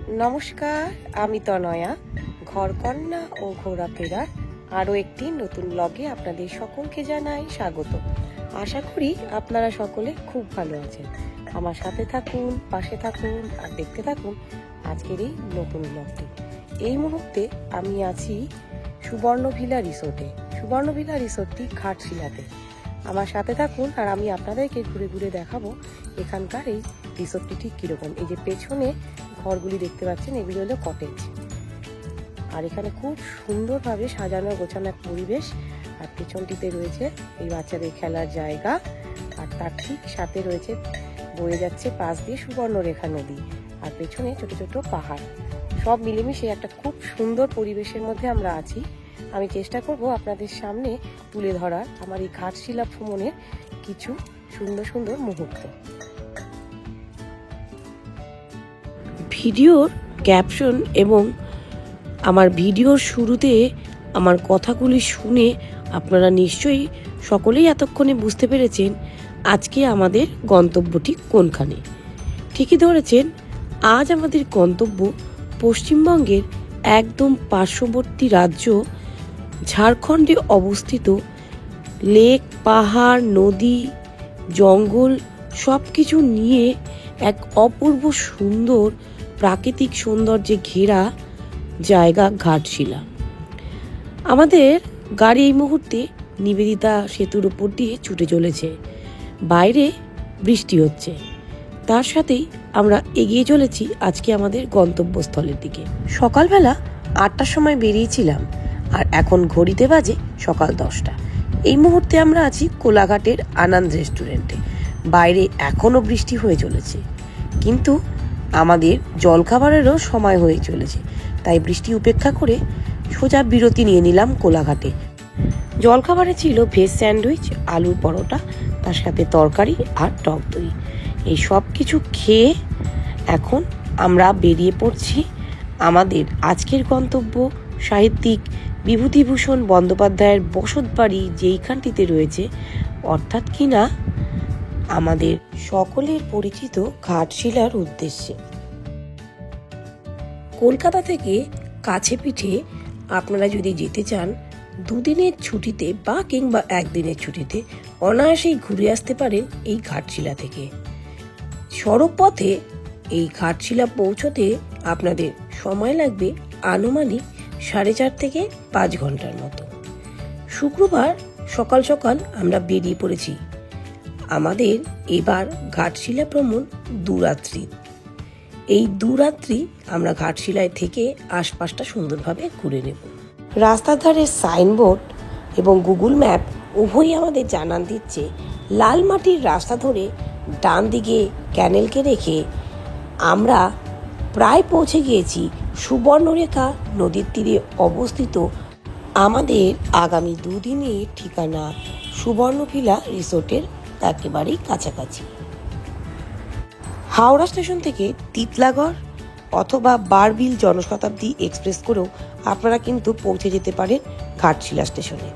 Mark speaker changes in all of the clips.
Speaker 1: নমস্কার, আমি তনয়া। ঘরকন্যা ও ঘোরাফেরার আরও একটি নতুন ব্লগে আপনাদের সকলকে জানাই স্বাগত। আশা করি আপনারা সকলে খুব ভালো আছেন। আমার সাথে থাকুন, পাশে থাকুন আর দেখতে থাকুন আজকের এই নতুন ব্লগটি। এই মুহূর্তে আমি আছি সুবর্ণভিলা রিসোর্টে। সুবর্ণভিলা রিসোর্টটি ঘাটশিলাতে। আমার সাথে থাকুন আর আমি আপনাদেরকে ঘুরে ঘুরে দেখাবো এখানকার এই রিসোর্টটি ঠিক কীরকম। এই যে পেছনে ঘরগুলি দেখতে পাচ্ছেন, এগুলি হলো কটেজ। আর এখানে খুব সুন্দরভাবে সাজানো গোছানো এক পরিবেশ। আর পেছনটিতে রয়েছে এই বাচ্চাদের খেলার জায়গা, আর তার ঠিক সাথে রয়েছে বয়ে যাচ্ছে পাশ দিয়ে সুবর্ণরেখা নদী, আর পেছনে ছোট ছোট পাহাড়। সব মিলেমিশে একটা খুব সুন্দর পরিবেশের মধ্যে আমরা আছি। আমি চেষ্টা করব আপনাদের সামনে তুলে ধরার আমার এই ঘাটশিলা ভ্রমণের কিছু সুন্দর সুন্দর মুহূর্ত। ভিডিওর ক্যাপশন এবং আমার ভিডিওর শুরুতে আমার কথাগুলি শুনে আপনারা নিশ্চয়ই সকলেই এতক্ষণে বুঝতে পেরেছেন আজকে আমাদের গন্তব্যটি কোনখানে। ঠিকই ধরেছেন, আজ আমাদের গন্তব্য পশ্চিমবঙ্গের একদম পার্শ্ববর্তী রাজ্য ঝাড়খণ্ডে অবস্থিত লেক, পাহাড়, নদী, জঙ্গল সব কিছু নিয়ে এক অপূর্ব সুন্দর প্রাকৃতিক সৌন্দর্যে ঘেরা জায়গা ঘাটশিলা। আমাদের গাড়ি এই মুহূর্তে নিবেদিতা সেতুর উপর দিয়ে ছুটে চলেছে। বাইরে বৃষ্টি হচ্ছে, তার সাথেই আমরা এগিয়ে চলেছি আজকে আমাদের গন্তব্যস্থলের দিকে। সকালবেলা 8টার সময় বেরিয়েছিলাম, আর এখন ঘড়িতে বাজে সকাল 10টা। এই মুহূর্তে আমরা আছি কোলাঘাটের আনন্দ রেস্টুরেন্টে। বাইরে এখনও বৃষ্টি হয়ে চলেছে, কিন্তু আমাদের জলখাবারেরও সময় হয়ে চলেছে, তাই বৃষ্টি উপেক্ষা করে সোজা বিরতি নিয়ে নিলাম কোলাঘাটে। জলখাবারে ছিল ভেজ স্যান্ডউইচ, আলুর পরোটা, তার সাথে তরকারি আর টক দই। এই সব কিছু খেয়ে এখন আমরা বেরিয়ে পড়ছি আমাদের আজকের গন্তব্য সাহিত্যিক বিভূতিভূষণ বন্দ্যোপাধ্যায়ের বসতবাড়ি যেইখানটিতে রয়েছে, অর্থাৎ কিনা আমাদের সকলের পরিচিত ঘাটশিলার উদ্দেশ্যে। কলকাতা থেকে কাছে পিঠে আপনারা যদি যেতে চান, দুদিনের ছুটিতে বা কিংবা একদিনের ছুটিতে অনায়াসেই ঘুরে আসতে পারেন এই ঘাটশিলা থেকে। সড়ক পথে এই ঘাটশিলা পৌঁছতে আপনাদের সময় লাগবে আনুমানিক 4.5 থেকে 5 ঘন্টার মতো। শুক্রবার সকাল সকাল আমরা বেরিয়ে পড়েছি। আমাদের এবার ঘাটশিলা ভ্রমণ 2 রাত্রি। এই 2 রাত্রি আমরা ঘাটশিলায় থেকে আশপাশটা সুন্দরভাবে ঘুরে নেব। রাস্তার ধারে সাইনবোর্ড এবং গুগল ম্যাপ উভয়ই আমাদের জানান দিচ্ছে লাল মাটির রাস্তা ধরে ডান দিকে ক্যানেলকে রেখে আমরা প্রায় পৌঁছে গিয়েছি সুবর্ণরেখা নদীর তীরে অবস্থিত আমাদের আগামী 2 দিনের ঠিকানা সুবর্ণভিলা রিসোর্টের একেবারেই কাছাকাছি। হাওড়া স্টেশন থেকে তিতলাগড় অথবা বারবিল জনশতাব্দী এক্সপ্রেস করেও আপনারা কিন্তু পৌঁছে যেতে পারেন ঘাটশিলা স্টেশনে।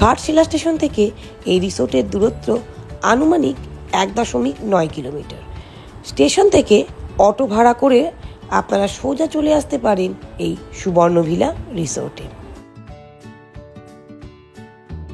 Speaker 1: ঘাটশিলা স্টেশন থেকে এই রিসোর্টের দূরত্ব আনুমানিক 1.9 কিলোমিটার। স্টেশন থেকে অটো ভাড়া করে আপনারা সোজা চলে আসতে পারেন এই সুবর্ণভিলা রিসোর্টে।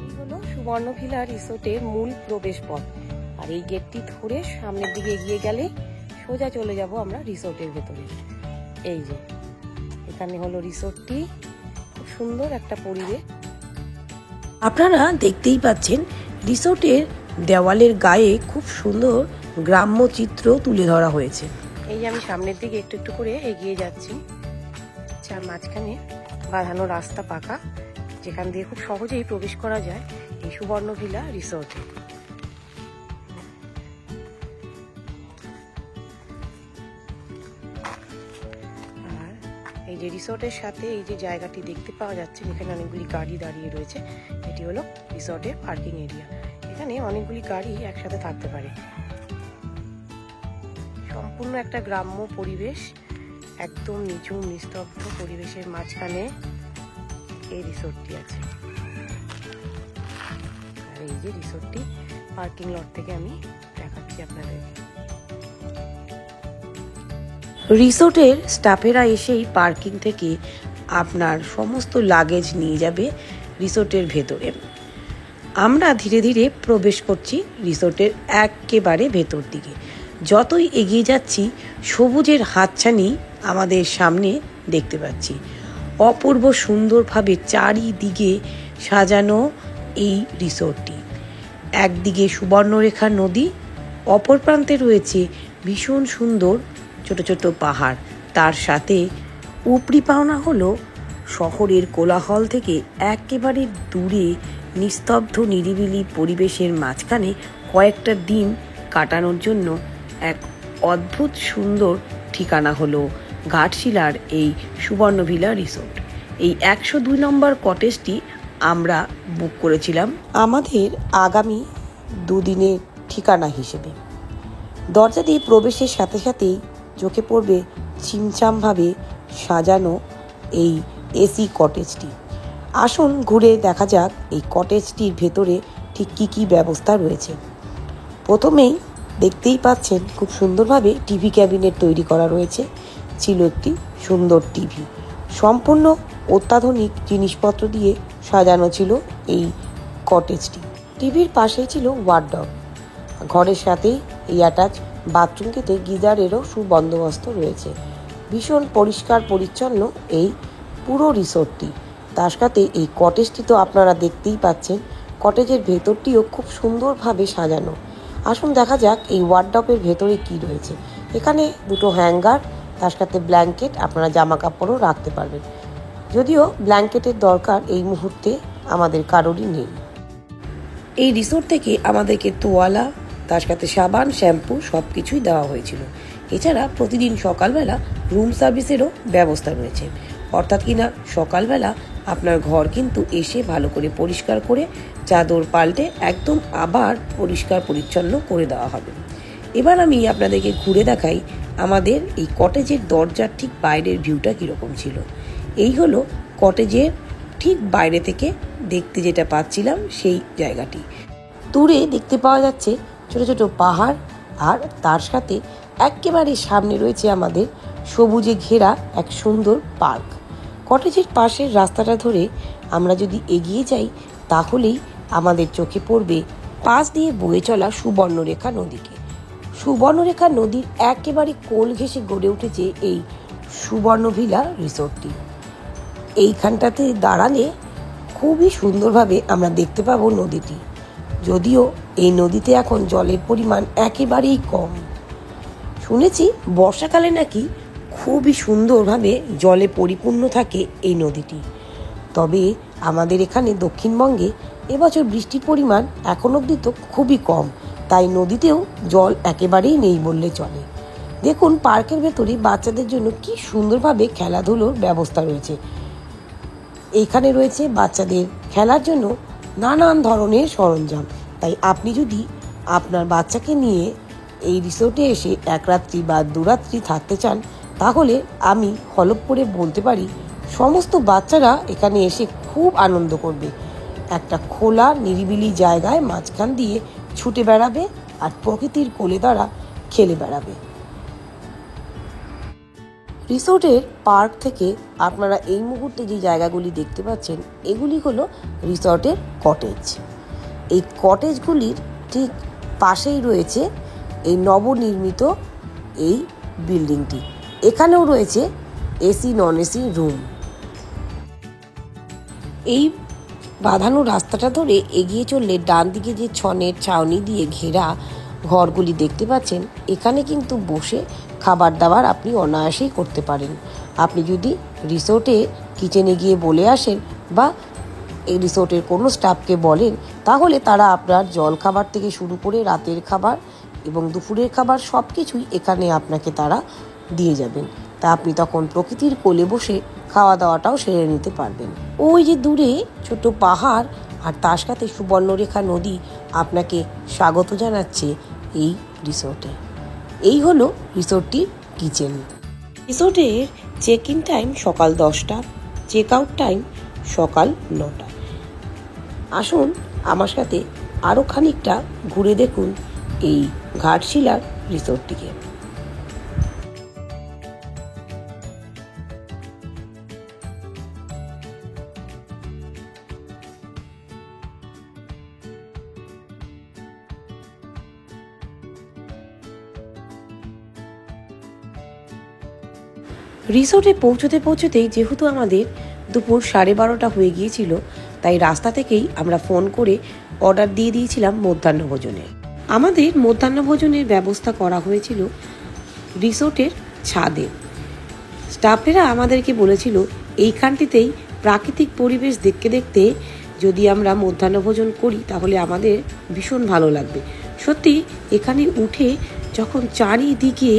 Speaker 1: এই হলো সুবর্ণভিলা রিসোর্টের মূল প্রবেশ পথ, আর এই গেটটি ধরে সামনের দিকে এগিয়ে গেলে সোজা চলে যাব আমরা রিসোর্টের ভেতরে। এই যে এখানে হলো রিসোর্টটি, খুব সুন্দর একটা পরিবেশ। আপনারা দেখতেই পাচ্ছেন রিসোর্টের দেওয়ালের গায়ে খুব সুন্দর গ্রাম্য চিত্র তুলে ধরা হয়েছে। এই যে আমি সামনের দিকে একটু একটু করে এগিয়ে যাচ্ছি, যার মাঝখানে বাঁধানো রাস্তা পাকা, যেখান দিয়ে খুব সহজেই প্রবেশ করা যায় এই সুবর্ণভিলা রিসোর্টে। আর এই যে রিসোর্টের সাথে এই যে জায়গাটি দেখতে পাওয়া যাচ্ছে, এখানে অনেকগুলি গাড়ি দাঁড়িয়ে রয়েছে, এটি হলো রিসোর্টের পার্কিং এরিয়া। এখানে অনেকগুলি গাড়ি একসাথে থাকতে পারে। সম্পূর্ণ একটা গ্রাম্য পরিবেশ, একদম নিঝুম নিস্তব্ধ পরিবেশের মাঝখানে এই রিসোর্টটি আছে। আর এই যে রিসোর্টটি পার্কিং লট থেকে আমি দেখাচ্ছি আপনাদের। রিসোর্টের স্টাফেরা এসেই পার্কিং থেকে আপনার সমস্ত লাগেজ নিয়ে যাবে রিসোর্টের ভেতরে। আমরা ধীরে ধীরে প্রবেশ করছি রিসোর্টের একেবারে ভেতর দিকে। যতই এগিয়ে যাচ্ছি সবুজের হাতছানি আমাদের সামনে দেখতে পাচ্ছি। অপূর্ব সুন্দরভাবে চারিদিকে সাজানো এই রিসোর্টটি। একদিকে সুবর্ণরেখা নদী, অপর প্রান্তে রয়েছে ভীষণ সুন্দর ছোট ছোট পাহাড়। তার সাথে উপরি পাওনা হলো শহরের কোলাহল থেকে একেবারে দূরে নিস্তব্ধ নিরিবিলি পরিবেশের মাঝখানে কয়েকটা দিন কাটানোর জন্য এক অদ্ভুত সুন্দর ঠিকানা হলো ঘাটশিলার এই সুবর্ণভিলা রিসোর্ট। এই 102 নম্বর কটেজটি আমরা বুক করেছিলাম আমাদের আগামী দুদিনের ঠিকানা হিসেবে। দরজা দিয়ে প্রবেশের সাথে সাথেই চোখে পড়বে ছিমছামভাবে সাজানো এই এসি কটেজটি। আসুন ঘুরে দেখা যাক এই কটেজটির ভেতরে ঠিক কী কী ব্যবস্থা রয়েছে। প্রথমেই দেখতেই পাচ্ছেন খুব সুন্দরভাবে টিভি ক্যাবিনেট তৈরি করা রয়েছে। ছিল একটি সুন্দর টিভি। সম্পূর্ণ অত্যাধুনিক জিনিসপত্র দিয়ে সাজানো ছিল এই কটেজটি। টিভির পাশেই ছিল ওয়ার্ডরোব। ঘরের সাথেই এই অ্যাটাচ বাথরুমটিতে গিজারেরও সুবন্দোবস্ত রয়েছে। ভীষণ পরিষ্কার পরিচ্ছন্ন এই পুরো রিসোর্টটি। তার সাথে এই কটেজটি তো আপনারা দেখতেই পাচ্ছেন। কটেজের ভেতরটিও খুব সুন্দরভাবে সাজানো। আসুন দেখা যাক এই ওয়ার্ডরোবের ভেতরে কি রয়েছে। এখানে দুটো হ্যাঙ্গার, তার সাথে ব্ল্যাঙ্কেট, আপনারা জামা কাপড়ও রাখতে পারবেন। যদিও ব্ল্যাঙ্কেটের দরকার এই মুহূর্তে আমাদের কারোরই নেই। এই রিসোর্ট থেকে আমাদেরকে তোয়ালা, তার সাথে সাবান, শ্যাম্পু সব কিছুই দেওয়া হয়েছিল। এছাড়া প্রতিদিন সকালবেলা রুম সার্ভিসেরও ব্যবস্থা রয়েছে। অর্থাৎ কিনা সকালবেলা আপনার ঘর কিন্তু এসে ভালো করে পরিষ্কার করে চাদর পাল্টে একদম আবার পরিষ্কার পরিচ্ছন্ন করে দেওয়া হবে। এবার আমি আপনাদেরকে ঘুরে দেখাই আমাদের এই কটেজের দরজার ঠিক বাইরের ভিউটা কীরকম ছিল। এই হলো কটেজের ঠিক বাইরে থেকে দেখতে যেটা পাচ্ছিলাম সেই জায়গাটি। দূরে দেখতে পাওয়া যাচ্ছে ছোট ছোট পাহাড়, আর তার সাথে একেবারে সামনে রয়েছে আমাদের সবুজে ঘেরা এক সুন্দর পার্ক। কটেজের পাশের রাস্তাটা ধরে আমরা যদি এগিয়ে যাই তাহলেই আমাদের চোখে পড়বে পাশ দিয়ে বয়ে চলা সুবর্ণরেখা নদীকে। সুবর্ণরেখা নদীর একেবারে কোল ঘেঁষে গড়ে উঠেছে এই সুবর্ণভিলা রিসোর্টটি। এইখানটাতে দাঁড়ালে খুবই সুন্দরভাবে আমরা দেখতে পাবো নদীটি। যদিও এই নদীতে এখন জলের পরিমাণ একেবারেই কম। শুনেছি বর্ষাকালে নাকি খুবই সুন্দরভাবে জলে পরিপূর্ণ থাকে এই নদীটি। তবে আমাদের এখানে দক্ষিণবঙ্গে এবছর বৃষ্টির পরিমাণ এখন অবধি তো খুবই কম, তাই নদীতেও জল একেবারেই নেই বললে চলে। দেখুন পার্কের ভেতরে বাচ্চাদের জন্য কি সুন্দরভাবে খেলাধুলোর ব্যবস্থা রয়েছে। এইখানে রয়েছে বাচ্চাদের খেলার জন্য নানান ধরনের সরঞ্জাম। তাই আপনি যদি আপনার বাচ্চাকে নিয়ে এই রিসোর্টে এসে এক রাত্রি বা দুরাত্রি থাকতে চান তাহলে আমি হলপ করে বলতে পারি সমস্ত বাচ্চারা এখানে এসে খুব আনন্দ করবে। একটা খোলা নিরিবিলি জায়গায় মাঝখান দিয়ে ছুটে বেড়াবে আর প্রকৃতির কোলে তারা খেলে বেড়াবে। রিসোর্টের পার্ক থেকে আপনারা এই মুহূর্তে যে জায়গাগুলি দেখতে পাচ্ছেন এগুলি হলো রিসোর্টের কটেজ। এই কটেজগুলির ঠিক পাশেই রয়েছে এই নবনির্মিত এই বিল্ডিংটি। এখানেও রয়েছে এসি নন এসি রুম। এই বাঁধানো রাস্তাটা ধরে এগিয়ে চললে ডান দিকে যে ছনের ছাউনি দিয়ে ঘেরা ঘরগুলি দেখতে পাচ্ছেন, এখানে কিন্তু বসে খাবার দাবার আপনি অনায়াসেই করতে পারেন। আপনি যদি রিসোর্টে কিচেনে গিয়ে বলে আসেন বা এই রিসোর্টের কোনো স্টাফকে বলেন তাহলে তারা আপনার জল খাবার থেকে শুরু করে রাতের খাবার এবং দুপুরের খাবার সব কিছুই এখানে আপনাকে তারা দিয়ে যাবেন। তা আপনি তখন প্রকৃতির কোলে বসে খাওয়া দাওয়াটাও সেরে নিতে পারবেন। ওই যে দূরে ছোট পাহাড় আর তার সাথে সুবর্ণরেখা নদী আপনাকে স্বাগত জানাচ্ছে এই রিসোর্টে। এই হলো রিসোর্টটির কিচেন। রিসোর্টের চেক ইন টাইম সকাল 10টা, চেক আউট টাইম সকাল 9টা। আসুন আমার সাথে আরও খানিকটা ঘুরে দেখুন এই ঘাটশিলার রিসোর্টটিকে। রিসোর্টে পৌঁছতেই যেহেতু আমাদের দুপুর 12:30 হয়ে গিয়েছিল, তাই রাস্তা থেকেই আমরা ফোন করে অর্ডার দিয়ে দিয়েছিলাম মধ্যাহ্নভোজনের। আমাদের মধ্যাহ্নভোজনের ব্যবস্থা করা হয়েছিল রিসোর্টের ছাদে। স্টাফেরা আমাদেরকে বলেছিল এইখানটিতেই প্রাকৃতিক পরিবেশ দেখতে দেখতে যদি আমরা মধ্যাহ্নভোজন করি তাহলে আমাদের ভীষণ ভালো লাগবে। সত্যি এখানে উঠে যখন চারিদিকে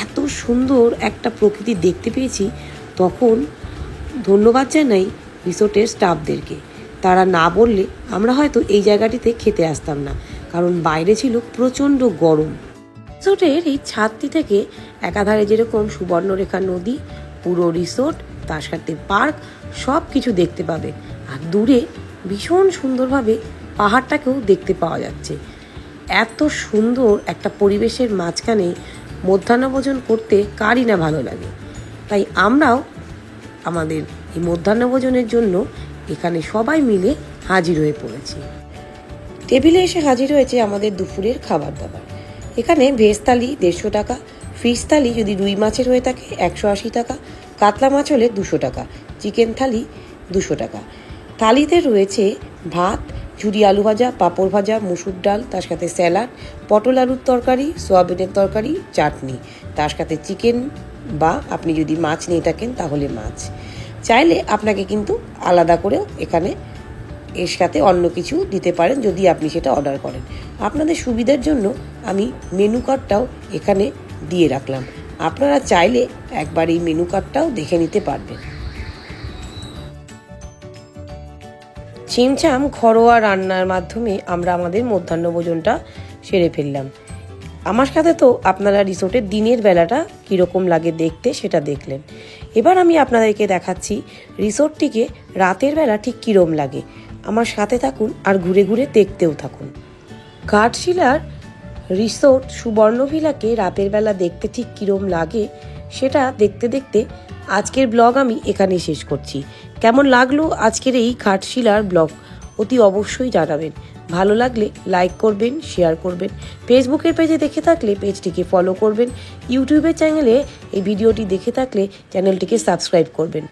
Speaker 1: এত সুন্দর একটা প্রকৃতি দেখতে পেয়েছি, তখন ধন্যবাদ জানাই রিসোর্টের স্টাফদেরকে। তারা না বললে আমরা হয়তো এই জায়গাটিতে খেতে আসতাম না, কারণ বাইরে ছিল প্রচণ্ড গরম। রিসোর্টের এই ছাদটি থেকে একাধারে যেরকম সুবর্ণরেখা নদী, পুরো রিসোর্ট, তার সাথে পার্ক, সব কিছু দেখতে পাবে। আর দূরে ভীষণ সুন্দরভাবে পাহাড়টাকেও দেখতে পাওয়া যাচ্ছে। এত সুন্দর একটা পরিবেশের মাঝখানে মধ্যাহ্নভোজন করতে কারই না ভালো লাগে। তাই আমরাও আমাদের এই মধ্যাহ্নভোজনের জন্য এখানে সবাই মিলে হাজির হয়ে পড়েছি। টেবিলে এসে হাজির হয়েছে আমাদের দুপুরের খাবার দাবার। এখানে ভেজ থালি 150 টাকা, ফিশ থালি যদি রুই মাছের হয়ে থাকে 180 টাকা, কাতলা মাছ হলে 200 টাকা, চিকেন থালি 200 টাকা। থালিতে রয়েছে ভাত, ঝুরি আলু ভাজা, পাঁপড় ভাজা, মুসুর ডাল, তার সাথে স্যালাড, পটল আলুর তরকারি, সয়াবিনের তরকারি, চাটনি, তার সাথে চিকেন বা আপনি যদি মাছ নিয়ে থাকেন তাহলে মাছ। চাইলে আপনাকে কিন্তু আলাদা করেও এখানে এর সাথে অন্য কিছু দিতে পারেন যদি আপনি সেটা অর্ডার করেন। আপনাদের সুবিধার জন্য আমি মেনু কার্ডটাও এখানে দিয়ে রাখলাম, আপনারা চাইলে একবার এই মেনু কার্ডটাও দেখে নিতে পারবেন। ছিমছাম ঘরোয়া রান্নার মাধ্যমে আমরা আমাদের মধ্যাহ্নভোজনটা সেরে ফেললাম। আমার সাথে তো আপনারা রিসোর্টের দিনের বেলাটা কীরকম লাগে দেখতে সেটা দেখলেন। এবার আমি আপনাদেরকে দেখাচ্ছি রিসোর্টটিকে রাতের বেলা ঠিক কীরকম লাগে। আমার সাথে থাকুন আর ঘুরে ঘুরে দেখতেও থাকুন। ঘাটশিলার রিসোর্ট সুবর্ণভিলাকে রাতের বেলা দেখতে ঠিক কীরকম লাগে সেটা দেখতে দেখতে আজকের ব্লগ আমি এখানেই শেষ করছি। কেমন লাগলো আজকের এই ঘাটশিলার ব্লগ অতি অবশ্যই জানাবেন। ভালো লাগলে লাইক করবেন, শেয়ার করবেন। ফেসবুকের পেজে দেখে থাকলে পেজটিকে ফলো করবেন। ইউটিউবের চ্যানেলে এই ভিডিওটি দেখে থাকলে চ্যানেলটিকে সাবস্ক্রাইব করবেন।